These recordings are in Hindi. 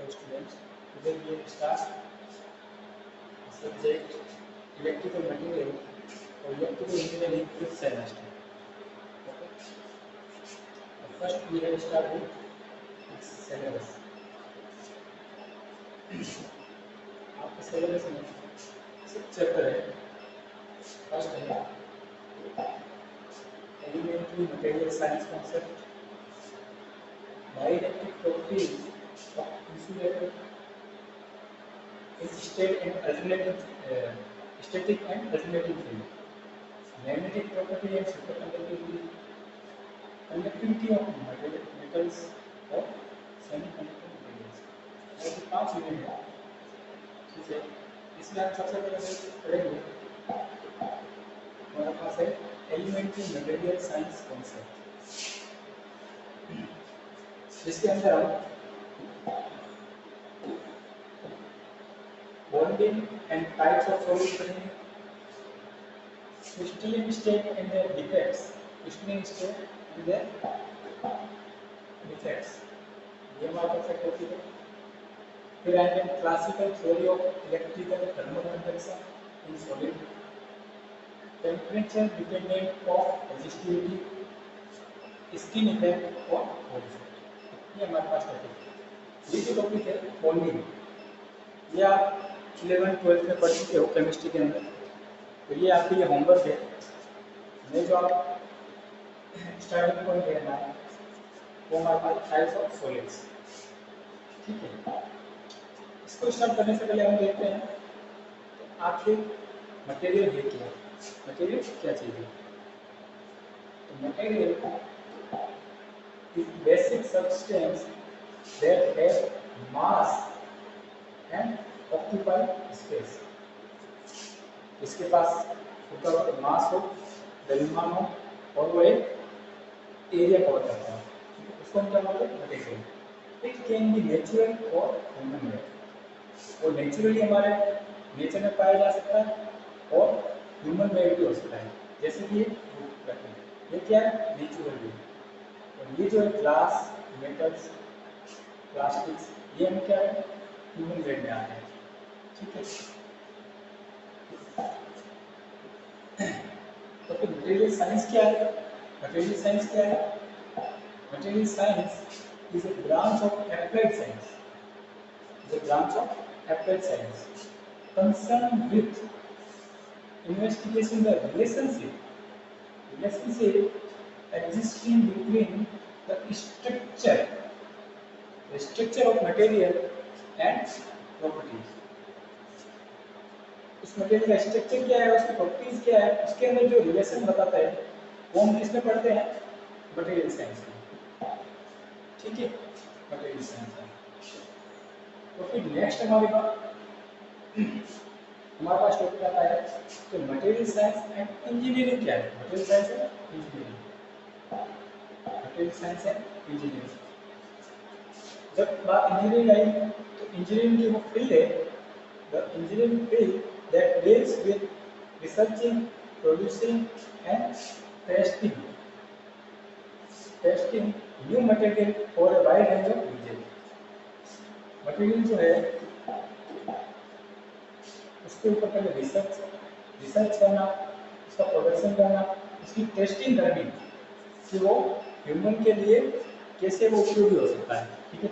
Hello students, today we will start subject electrical material or electrical engineering fifth semester. Okay. First we will start with its syllabus. आपके syllabus में 6 चैप्टर है. फर्स्ट है elementary material science concept, dielectric properties of insulator, its static and alternating field, magnetic property and superconductivity, conductivity of metals और semiconductor materials. और 5 यूनिट है. ठीक है, इसमें हम सबसे पहले पढ़ेंगे हमारे पास है एलिमेंट्री मटेरियल साइंस कॉन्सेप्ट, जिसके अंदर हम bonding and types of solids पढ़ेंगे, crystalline state and their defects, crystalline state and their defects, ये हमारे पास एक टॉपिक है. फिर आएंगे classical theory of electrical thermal conduction in solid, temperature dependent of resistivity, skin effect और होल इफेक्ट, ये हमारे पास टॉपिक है. ये जो टॉपिक है बॉन्डिंग, ये आप 11-12 में पढ़ चुके हो केमिस्ट्री के अंदर, तो ये आपके लिए होमवर्क है. मैं जो आप स्टार्टिंग पॉइंट है हमारा वो हमारे पास टाइप्स ऑफ सॉलिड्स. ठीक है, इसको स्टार्ट करने से पहले हम देखते हैं तो आखिर मटेरियल है क्या, मटेरियल क्या चीज़ है. तो material is basic substance that have mass and occupy space. इसके पास मास हो, द्रव्यमान हो और वो एक एरिया कवर करता है, उसको हम क्या बोलते हैं material. It can be natural और ह्यूमन मेड. वो नेचुरली हमारे नेचर में पाया जा सकता है और ह्यूमन मेड भी हो सकता है, जैसे कि ये क्या है नेचुरल भी. और ये जो है ग्लास, मेटल्स, प्लास्टिक्स, ये हम क्या है ह्यूमन मेड में आते हैं. ठीक है, तो फिर मटेरियल साइंस क्या है. मटेरियल साइंस क्या है? Material science is a branch of applied science, is a branch of applied science concerned with investigation the relationship existing between the structure of material and properties. उस मटेरियल का स्ट्रक्चर क्या है, उसकी प्रॉपर्टीज क्या है, उसके अंदर जो रिलेशन बताता है वो हम किसमें पढ़ते हैं मटेरियल साइंस में. ठीक है, मटेरियल साइंस में. तो फिर नेक्स्ट हमारे पास टॉपिक आता है तो मटेरियल साइंस एंड इंजीनियरिंग क्या है. Material science and engineering, material science and engineering. जब बात इंजीनियरिंग आई तो इंजीनियरिंग की वो फील्ड है, the engineering field that deals with researching, producing and testing new material for a wide range of usages. Material जो है उसके ऊपर पहले रिसर्च करना, उसका प्रोडक्शन करना, उसकी टेस्टिंग करनी कि वो ह्यूमन के लिए कैसे वो उपयोगी हो सकता है. ठीक है,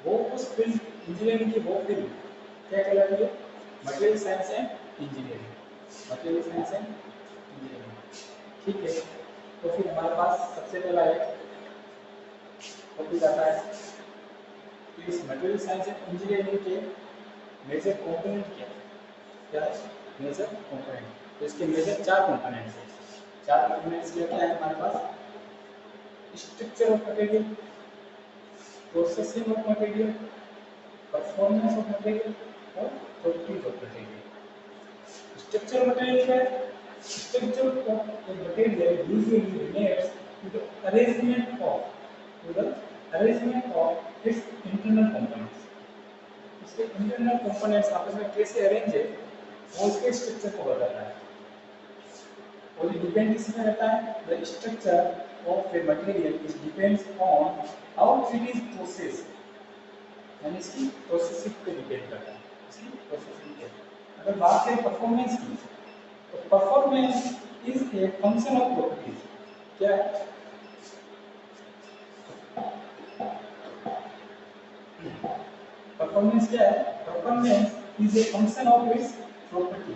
वो उस फील्ड इंजीनियरिंग की वो फील्ड क्या कहलाती है material science and engineering, material science and engineering. ठीक है, तो फिर हमारे पास सबसे पहला एक टॉपिक आता है इस मटेरियल साइंस एंड इंजीनियरिंग के मेजर कंपोनेंट क्या है मेजर कंपोनेंट. तो इसके मेजर 4 कंपोनेंट्स हैं. 4 कंपोनेंट्स क्या है हमारे पास? Structure of material, processing of material, performance of material और properties of material. Structure material क्या है? Structure of a material usually relates to the arrangement of its internal components. इसके इंटरनल कंपोनेंट्स आपस में कैसे अरेंज है वो इसके स्ट्रक्चर को बताता है. और ये डिपेंड किसमें रहता है? The structure of a material is depends on how it is processed यानी इसकी प्रोसेसिंग पे डिपेंड करता है, इसकी प्रोसेसिंग पे। अगर बात करें परफॉर्मेंस की, तो performance is a function of properties. क्या है? परफॉर्मेंस क्या है? Performance is a function of its property.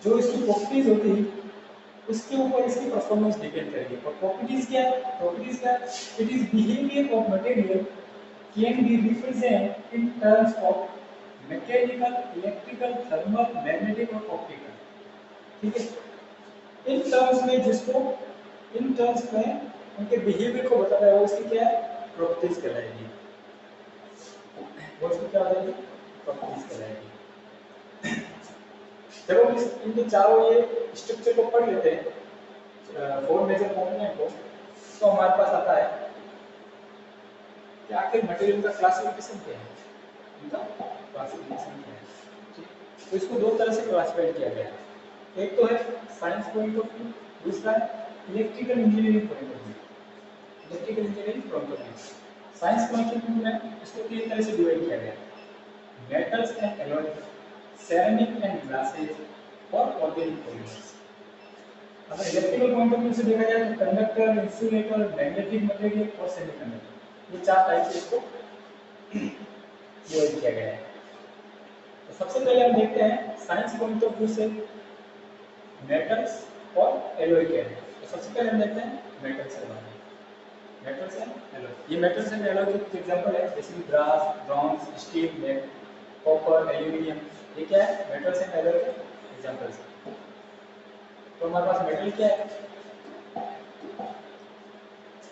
जो इसकी प्रॉपर्टीज होती है उसके ऊपर इसकी परफॉर्मेंस डिपेंड करेगी। और प्रॉपर्टीज क्या है? प्रॉपर्टीज क्या है? It is behaviour of material can be represent in terms of mechanical, electrical, thermal, magnetic और ऑप्टिकल। ठीक है, इन टर्म्स में जिसको इन टर्म्स में उनके बिहेवियर को बताता है वो इसकी क्या है? प्रॉपर्टीज कहलाएगी। वो इसकी क्या हो जाएगी? प्रॉपर्टीज कहलाएगी। जब हम इनके चारों ये स्ट्रक्चर को पढ़ लेते हैं, 4 मेजर कंपोनेंट को, तो हमारे पास आता है कि आखिर मटेरियल का क्लासिफिकेशन क्या है, इनका क्लासिफिकेशन क्या है। तो इसको दो तरह से क्लासिफाइड किया गया है। एक तो है साइंस पॉइंट ऑफ व्यू, दूसरा है electrical engineering point of view. Electrical engineering point of view, science point of view में इसको 3 तरह से डिवाइड किया गया है: metals and alloy, ceramic and glasses और ऑर्गेनिक पॉलिमर्स। अगर इलेक्ट्रिकल पॉइंट ऑफ व्यू से देखा जाए तो कंडक्टर, इंसुलेटर, मैग्नेटिक मटेरियल और सेमीकंडक्टर, ये 4 टाइप से इसको डिवाइड किया गया है। तो सबसे पहले हम देखते हैं साइंस पॉइंट ऑफ व्यू से मेटल्स और एलॉय क्या है। तो सबसे पहले हम देखते हैं मेटल्स के बारे में। मेटल्स एंड एलॉय, ये मेटल्स एंड एलॉय के एग्जांपल है, जैसे कि brass, bronze, steel, lead, copper, aluminium. ये क्या है? मेटल्स एंड एलॉय के एग्जांपल्स हैं। तो हमारे पास मेटल क्या है?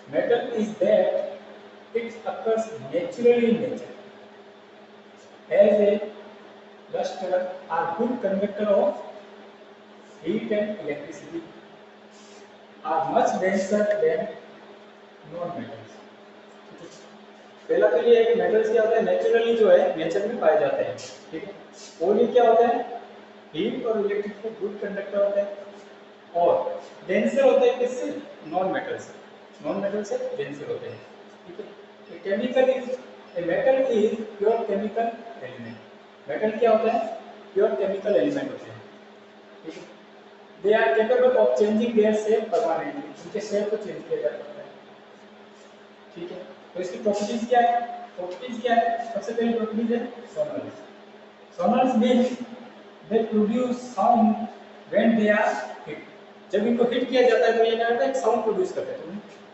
Metal is that it occurs naturally in nature as a luster are good conductor of heat and electricity, are much denser than non-metals. पहला तो ये मेटल्स क्या होता है? नेचुरली जो है नेचर में पाए जाते हैं। ठीक है, और ये क्या होता है? हीट और इलेक्ट्रिक के गुड कंडक्टर होते हैं और डेंसर होते हैं किससे? नॉन मेटल से। नॉन मेटल से डेंसर होते हैं। ठीक है, chemical is a metal is pure chemical element. Metal क्या होता है? प्योर केमिकल एलिमेंट होते हैं। ठीक है, they are capable of changing their shape permanently, उनके शेप को चेंज किया जा सकता है। ठीक है, तो इसकी प्रॉपर्टीज क्या है? प्रॉपर्टीज क्या है? सबसे पहली प्रॉपर्टीज है sonorous. Sonorous means they produce sound when they are hit. जब इनको हिट किया जाता है तो ये क्या करता है? एक साउंड प्रोड्यूस करते हैं।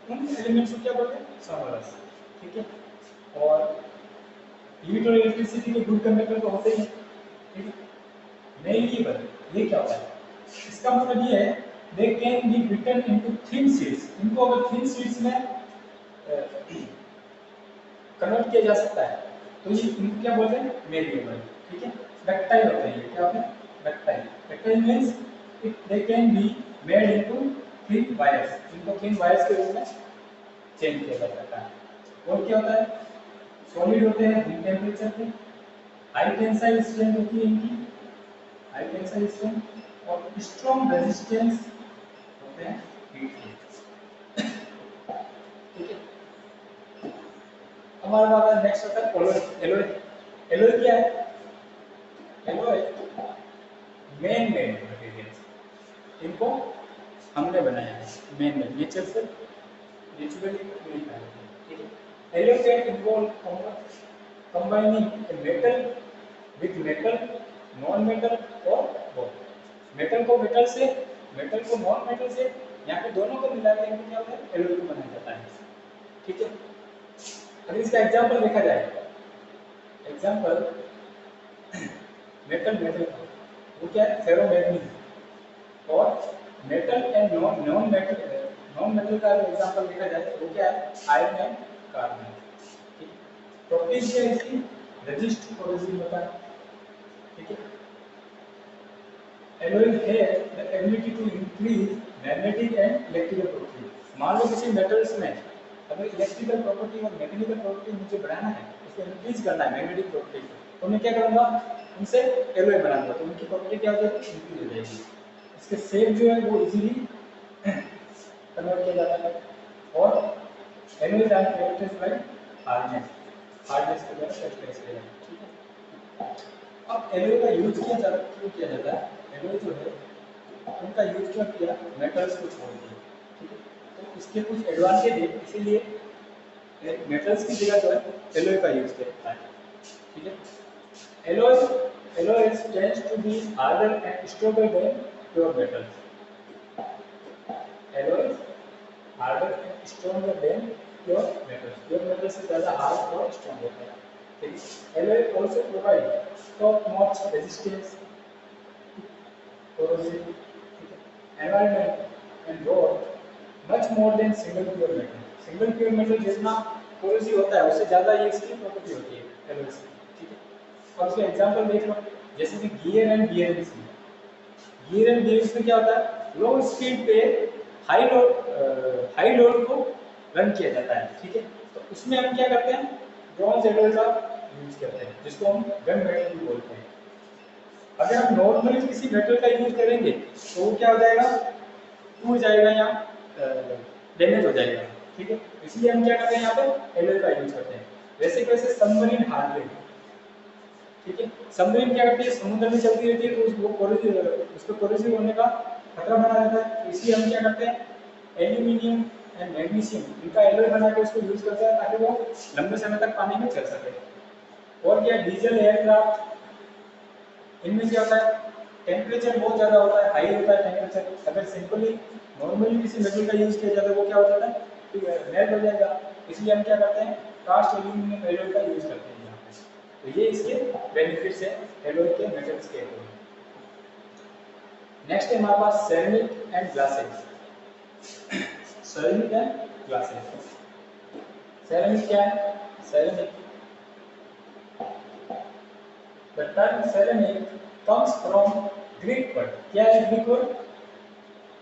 उन एलिमेंट्स को क्या बोलते हैं? सोनर्स। ठीक है, और हीट और इलेक्ट्रिसिटी के गुड कंडक्टर तो होते ही हैं। ठीक है, मेलिएबल, ये क्या होता है? इसका मतलब ये है they can be Britain into thin sheets. इनको अगर थिन शीट्स में कन्वर्ट किया जा सकता है तो ये इनको क्या बोलते हैं? मेलिएबल। ठीक है, डक्टाइल होते हैं। ये क्या होते हैं? Ductile. Ductile means it they can be made into thin wires. इनको थिन वायर्स के रूप में चेंज किया जा सकता है। और क्या होता है? सॉलिड होते हैं रूम टेम्परेचर पे, हाई टेंसाइल स्ट्रेंथ होती है इनकी, हाई टेंसाइल स्ट्रेंथ, और स्ट्रॉन्ग रेजिस्टेंस होते हैं हीट के। ठीक है, हमारा बात नेक्स्ट होता है एलॉय। एलॉय, एलॉय क्या है? एलॉय मेन मटेरियल्स, इनको हमने बनाया है मेन में, नेचर से नेचुरली प्यूरिफाई होते हैं। ठीक है, alloy can involve combining a metal with metal, non metal और बोथ। मेटल को मेटल से, मेटल को नॉन मेटल से, यहाँ पे दोनों को मिला के क्या होता है? एलॉय को बनाया जाता है। ठीक है, अगर इसका एग्जांपल देखा जाए, एग्जांपल मेटल मेटल वो क्या है? फेरोमैग्नीज। और मेटल एंड नॉन मेटल का एग्जांपल देखा जाए वो क्या है? Iron and carbon. ठीक है, प्रॉपर्टीज क्या है इसकी? रेजिस्ट, कोरोसिव होता है। ठीक है, alloy has the ability to increase magnetic and electrical property. मान लो किसी मेटल्स में अगर इलेक्ट्रिकल प्रॉपर्टी और मैकेनिकल प्रॉपर्टी मुझे बढ़ाना है, उसको इंक्रीज करना है मैग्नेटिक प्रॉपर्टी, तो मैं क्या करूंगा? उनसे एलॉय बनाऊंगा, तो उनकी प्रॉपर्टी क्या हो जाएगी? इंक्रीज हो जाएगी। इसके शेप जो है वो इजीली कन्वर्ट किया जाता है। और alloy are characterised by hardness के द्वारा कैरेक्टराइज किया जाता है, ठीक है। अब एलॉय का यूज क्यों किया जाता है? एलॉय जो है उनका यूज क्यों किया? मेटल्स को छोड़ के, ठीक है। तो इसके कुछ एडवांटेज है, इसीलिए मेटल्स की जगह जो है एलॉय का यूज किया जाता है, ठीक है। Alloys tends to be harder and stronger than pure metals. Alloys harder and stronger than pure metals. Pure metals से ज़्यादा hard और strong होता है, ठीक है। Alloy also provide top-notch resistance, corrosion, environment and road much more than single pure metal. Single pure metal जितना corrosive होता है उससे ज़्यादा ये इसकी property होती है alloys की, ठीक है। अब इसका एग्जांपल देख लो, जैसे कि गियर एंड बियरिंग्स में क्या होता है? लो स्पीड पे हाई लोड को रन किया जाता है, ठीक है। तो उसमें हम क्या करते हैं? ब्रॉन्ज एलॉय का यूज करते हैं, जिसको हम गन मेटल भी बोलते हैं। अगर हम नॉर्मली किसी मेटल का यूज करेंगे तो वो क्या हो जाएगा? टूट जाएगा या डैमेज हो जाएगा, ठीक है। इसलिए हम क्या करते हैं? यहाँ पे एलॉय का यूज करते हैं। वैसे सबमरीन हार्डवेयर, ठीक है। सबमरीन क्या करती है? समुद्र में चलती रहती है, तो उसको कोरोसिव होने का खतरा बना रहता है। तो इसलिए हम क्या करते हैं? एल्यूमिनियम एंड मैग्नीशियम इनका एलॉय बना के उसको यूज करते हैं, ताकि वो लंबे समय तक पानी में चल सके। और क्या? डीजल एयरक्राफ्ट, इनमें क्या होता है? टेम्परेचर बहुत ज़्यादा होता है, हाई होता है टेम्परेचर। अगर सिंपली नॉर्मली किसी मेटल का यूज किया जाता है वो क्या हो जाता है? मेल्ट हो जाएगा। इसलिए हम क्या करते हैं? कास्ट एल्यूमिनियम एलॉय का यूज करते हैं। तो ये इसके बेनिफिट्स है एलॉय के, मेटल्स के एलॉय। नेक्स्ट है हमारे पास ceramic and glasses. Ceramic and glasses. Ceramic क्या है? Ceramic, the term ceramic comes from Greek word. क्या है ग्रीक वर्ड?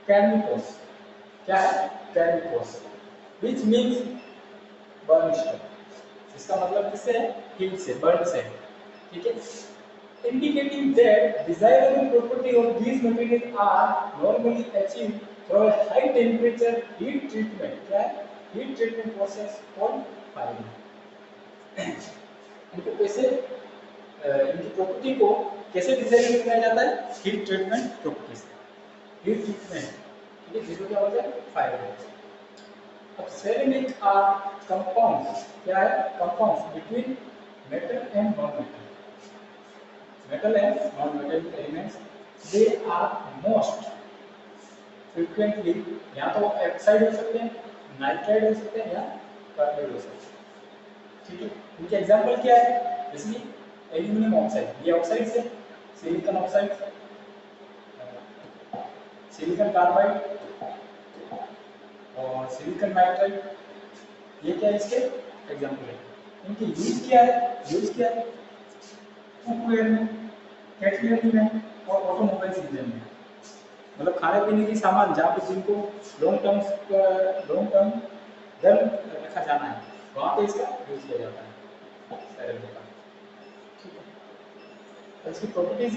कैर्मिकोस। क्या है? Keramikos, which means burn stone. इसका मतलब किससे है? हीट से, बर्न से, ठीक है। Indicating that desirable property of these materials are normally achieved through a high temperature heat treatment. क्या है? Heat treatment process called firing. इनको कैसे इनकी प्रॉपर्टी को कैसे डिजाइन किया जाता है? हीट ट्रीटमेंट प्रॉपर्टी से, हीट ट्रीटमेंट, ठीक है, जिसको क्या बोलते हैं? फायरिंग। अब सेरेमिक आर कंपाउंड्स। क्या है? Compounds between metal and non metal. Metal and non-metallic elements, they are most frequently या तो ऑक्साइड हो सकते हैं, नाइट्राइड हो सकते हैं, या कार्बाइड हो सकते हैं, ठीक है। इनके एग्जांपल क्या है? जैसे कि एल्यूमिनियम ऑक्साइड, ये ऑक्साइड से सिलिकॉन ऑक्साइड, सिलिकॉन कार्बाइड और सिलिकॉन नाइट्राइड, ये क्या है? इसके एग्जांपल है। इनके यूज क्या है? कुकवेयर में, कैटलरी में और ऑटोमोबाइल इंजन में, मतलब खाने पीने की सामान जहाँ पे जिनको लॉन्ग टर्म गर्म रखा जाना है वहाँ पे इसका यूज किया जाता है सेरेमिक का, ठीक है। तो इसकी प्रॉपर्टीज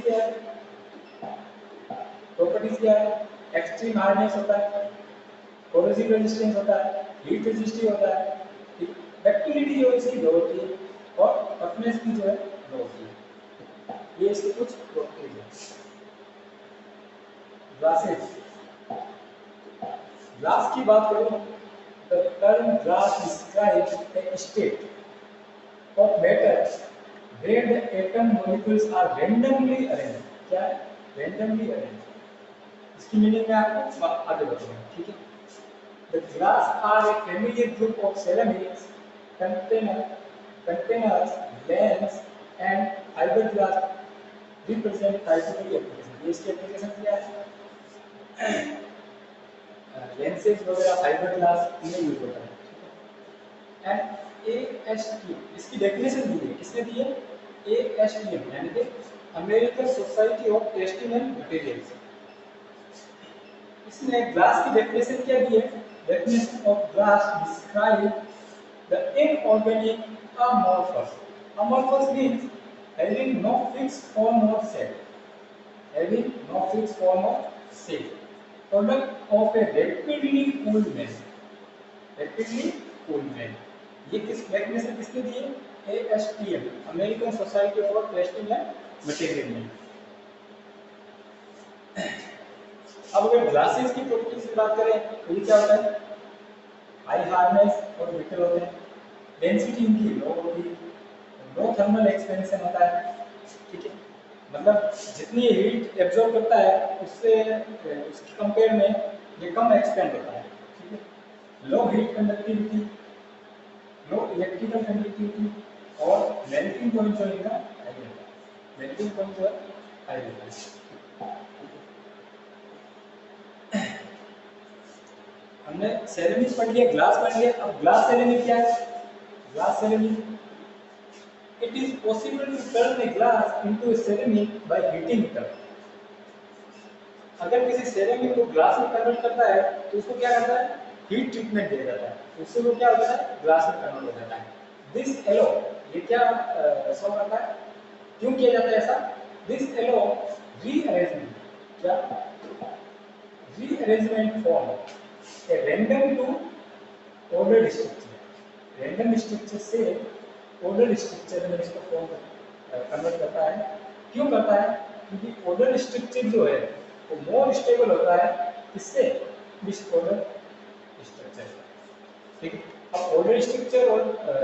क्या है? एक्सट्रीम हार्डनेस होता है, कोरोसिव रेजिस्टेंस होता है, हीट रेजिस्टिव होता है, डक्टिलिटी जो इसकी लो होती है, और टफनेस की जो है लो होती है। ये इसके कुछ प्रॉपर्टीज हैं। ग्लासेस, ग्लास की बात करूं, the term glass describes a state of matter where the atom molecules are randomly arranged. क्या है? randomly arranged। इसकी मीनिंग मैं आपको आगे बताऊंगा, ठीक है। The glass are a familiar group of ceramics, containers, lens and fiberglass represent typically application। ये इसकी एप्लीकेशन क्या है? लेंसेज वगैरह, फाइबर ग्लास, इनमें यूज होता है, ठीक है। एंड ASTM, इसकी डेफिनेशन दी है, किसने दी है? ASTM, यानी कि American society of testing and materials. इसने ग्लास की डेफिनेशन क्या दी है? Definition of glass describe the inorganic amorphous। Amorphous means having no fixed form or shape, product of a rapidly cooled metal, polymer. ये किस डेफिनेशन किसने दी है? ASTM, American society for testing and material. अब अगर ग्लासेस की प्रॉपर्टीज की बात करें तो ये क्या होता है? हाई हार्डनेस और ब्रिटल होते हैं, डेंसिटी इनकी लो होती है, लो थर्मल एक्सपेंशन होता है, ठीक है, मतलब जितनी हीट एब्जॉर्ब करता है उससे उसके कंपेयर में ये कम एक्सपेंड होता है, ठीक है, लो हीट कंडक्टिविटी, लो इलेक्ट्रिकल कंडक्टिविटी और मेल्टिंग पॉइंट जो इनका हाई होता है, मेल्टिंग पॉइंट जो हाई होता है। हमने सेरेमिक पढ़ लिया, ग्लास पढ़ लिया, अब ग्लास सेरेमिक क्या है? Glass ceramic, it is possible to turn a glass into a ceramic by heating it up. अगर किसी सेरेमिक को ग्लास में कन्वर्ट करता है तो उसको क्या करता है? हीट ट्रीटमेंट दिया जाता है, उससे वो क्या होता है? ग्लास में कन्वर्ट हो जाता है। दिस एलो, ये क्या सॉल्व करता है? क्यों किया जाता है ऐसा? दिस एलो रीअरेंजमेंट, क्या rearrangement form a random to order structure, random structure से ऑर्डर स्ट्रक्चर में इसको फॉर्म कन्वर्ट करता है। क्यों करता है? क्योंकि ऑर्डर स्ट्रक्चर जो है वो मोर स्टेबल होता है इससे डिसऑर्डर स्ट्रक्चर, ठीक है। अब ऑर्डर स्ट्रक्चर और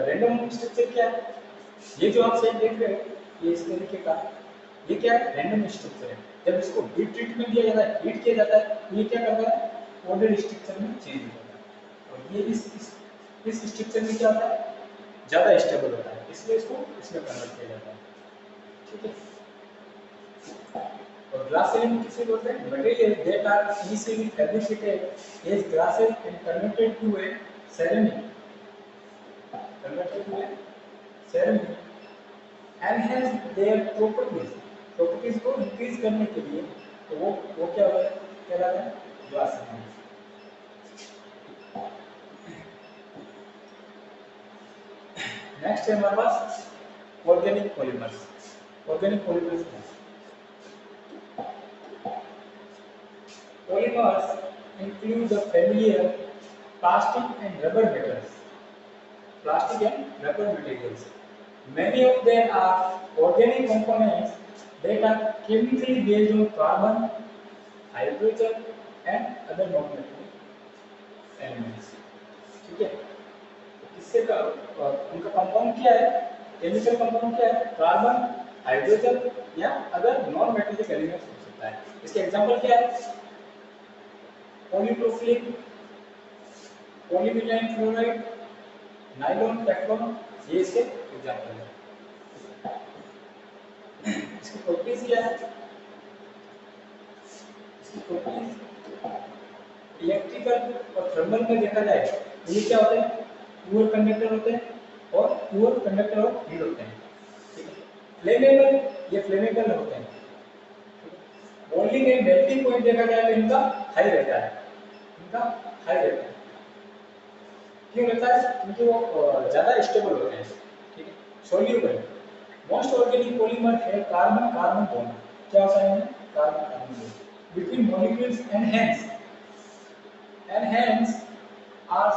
रैंडम स्ट्रक्चर क्या है? ये जो आप सेट देख रहे हो ये इस तरीके का, ये क्या है? रैंडम स्ट्रक्चर है। जब इसको हीट ट्रीटमेंट दिया जाता है, हीट किया जाता है, तो ये क्या करता है? ऑर्डर स्ट्रक्चर में चेंज हो जाता है और ये इस स्ट्रक्चर में क्या होता है? ज्यादा स्टेबल होता है, इसलिए इसको इसमें कन्वर्ट किया जाता है, ठीक है। और ग्लास सेरेमिक किसे बोलते हैं? Material that are initially fabricated as glasses and converted to a ceramic, converted to a ceramic enhance their properties को इंक्रीज करने के लिए, तो वो क्या होता है? कहलाता है ग्लास सेरेमिक। नेक्स्ट है हमारे पास organic polymers. Organic polymers polymers include the familiar plastic and rubber metals, plastic and rubber materials. Many of them are organic components that are chemically based on carbon, hydrogen and other non-metallic elements, ठीक है। इससे उनका कंपाउंड क्या है? केमिकल कंपाउंड क्या है? कार्बन, हाइड्रोजन या अदर नॉन मेटेलिक एलिमेंट्स हो सकता है। इसके एग्जांपल क्या है? Polypropylene, polyvinyl chloride, nylon, Teflon, ये इसके एग्जांपल है। इसकी प्रॉपर्टीज क्या है? इसकी प्रॉपर्टीज इलेक्ट्रिकल और थर्मल में देखा जाए तो ये क्या होते हैं? पुअर कंडक्टर होते हैं और पुअर कंडक्टर और हीट होते हैं, ठीक है। फ्लेमेबल, ये फ्लेमेबल होते हैं, बॉइलिंग एंड मेल्टिंग पॉइंट देखा जाए तो इनका हाई रहता है, इनका हाई रहता है। क्यों रहता है? क्योंकि वो ज्यादा स्टेबल होते हैं, ठीक है। सोल्यूबल, मोस्ट ऑर्गेनिक पॉलीमर है कार्बन कार्बन बॉन्ड, क्या होता है? Carbon carbon bond between molecules and hence are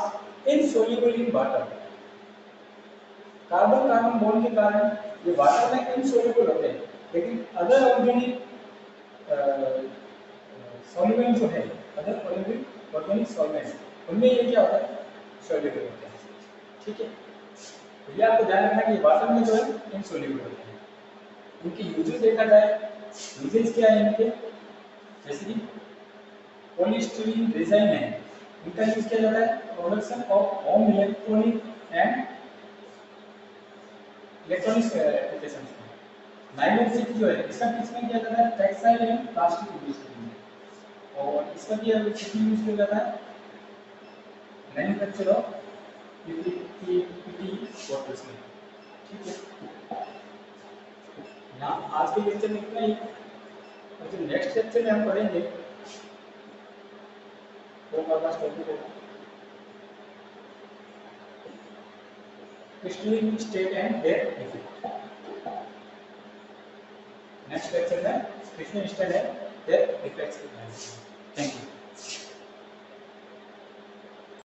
insoluble in water। Carbon carbon bond के कारण ये वाटर में इनसोल्यूबल होते हैं, लेकिन अदर ऑर्गेनिक सॉल्वेंट जो है, अदर ऑर्गेनिक सॉल्वेंट, उनमें ये क्या होता है? सोल्यूबल होते हैं, ठीक है। तो ये आपको ध्यान रखना कि वाटर में जो है इनसोल्यूबल होते हैं। उनकी यूजेस देखा जाए, यूजेस क्या है इनके? जैसे कि पॉलीस्टीरीन रेजिन है, इनका यूज किया जाता है production of home electronic and electronics applications में। नायलॉन शीट जो है इसका किसमें किया जाता है? टेक्सटाइल एंड प्लास्टिक इंडस्ट्री में। और इसका भी यूज किया जाता है मैन्युफैक्चर ऑफ पीपीटी बॉटल्स में, ठीक है। यहाँ आज के लेक्चर में इतना ही, और जो नेक्स्ट लेक्चर में हम पढ़ेंगे वो हमारे पास टॉपिक होगा crystalline state and their effect। Next lecture में crystalline state and their effects के बारे में। Thank you.